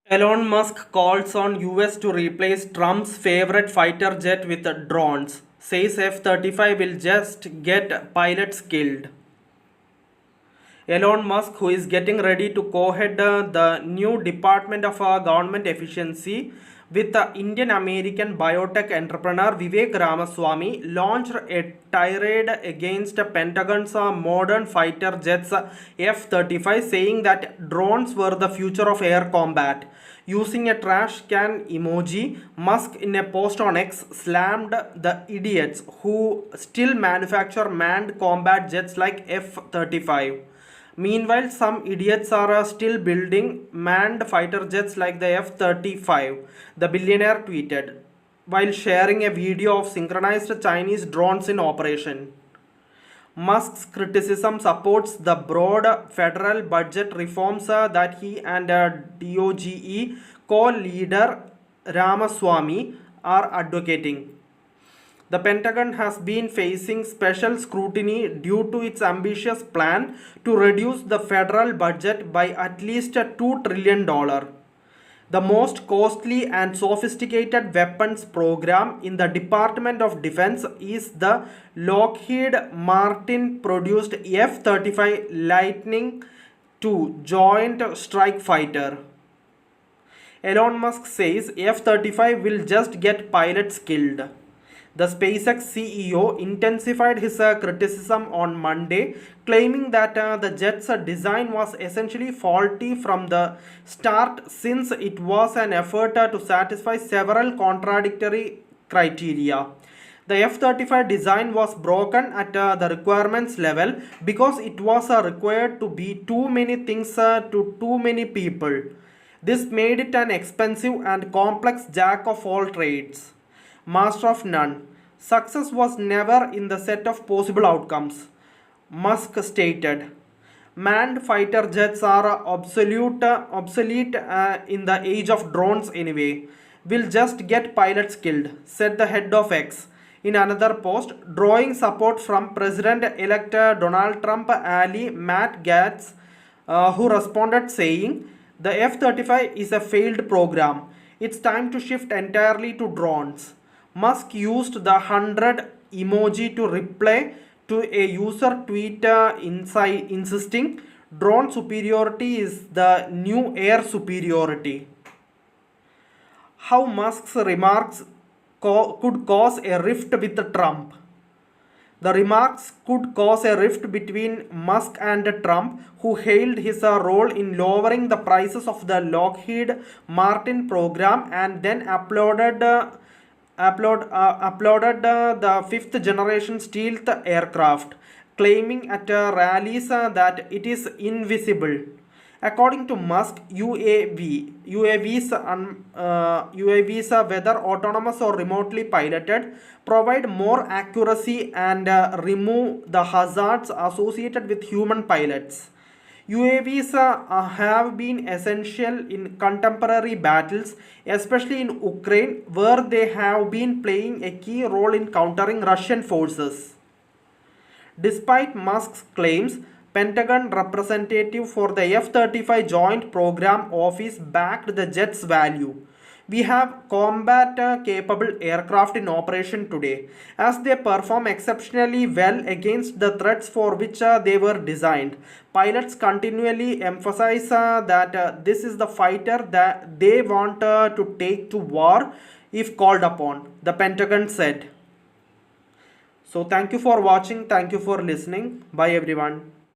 Elon Musk calls on US to replace Trump's favorite fighter jet with drones. Says F-35 will just get pilots killed. Elon Musk, who is getting ready to co-head the new Department of Government Efficiency with Indian American biotech entrepreneur Vivek Ramaswamy, launched a tirade against Pentagon's modern fighter jets F-35, saying that drones were the future of air combat. Using a trash can emoji, Musk in a post on X slammed the idiots who still manufacture manned combat jets like F-35. Meanwhile, some idiots are still building manned fighter jets like the F-35, the billionaire tweeted, while sharing a video of synchronized Chinese drones in operation. Musk's criticism supports the broad federal budget reforms that he and DOGE co-leader Ramaswamy are advocating. The Pentagon has been facing special scrutiny due to its ambitious plan to reduce the federal budget by at least $2 trillion. The most costly and sophisticated weapons program in the Department of Defense is the Lockheed Martin produced F-35 Lightning II Joint Strike Fighter. Elon Musk says F-35 will just get pilots killed. The SpaceX CEO intensified his criticism on Monday, claiming that the jet's design was essentially faulty from the start since it was an effort to satisfy several contradictory criteria. The F-35 design was broken at the requirements level because it was required to be too many things to too many people. This made it an expensive and complex jack of all trades. Master of none. Success was never in the set of possible outcomes, Musk stated. Manned fighter jets are obsolete in the age of drones anyway. We'll just get pilots killed, said the head of X. In another post, drawing support from President-elect Donald Trump ally Matt Gaetz, who responded saying, "The F-35 is a failed program. It's time to shift entirely to drones." Musk used the 100 emoji to reply to a user tweet insisting drone superiority is the new air superiority. How Musk's remarks could cause a rift with Trump. The remarks could cause a rift between Musk and Trump, who hailed his role in lowering the prices of the Lockheed Martin program and then uploaded the fifth generation stealth aircraft, claiming at rallies that it is invisible. According to Musk, UAVs, whether autonomous or remotely piloted, provide more accuracy and remove the hazards associated with human pilots. UAVs have been essential in contemporary battles, especially in Ukraine, where they have been playing a key role in countering Russian forces. Despite Musk's claims, Pentagon representative for the F-35 Joint Program Office backed the jet's value. We have combat-capable aircraft in operation today, as they perform exceptionally well against the threats for which they were designed. Pilots continually emphasize that this is the fighter that they want to take to war if called upon, the Pentagon said. So thank you for watching. Thank you for listening. Bye everyone.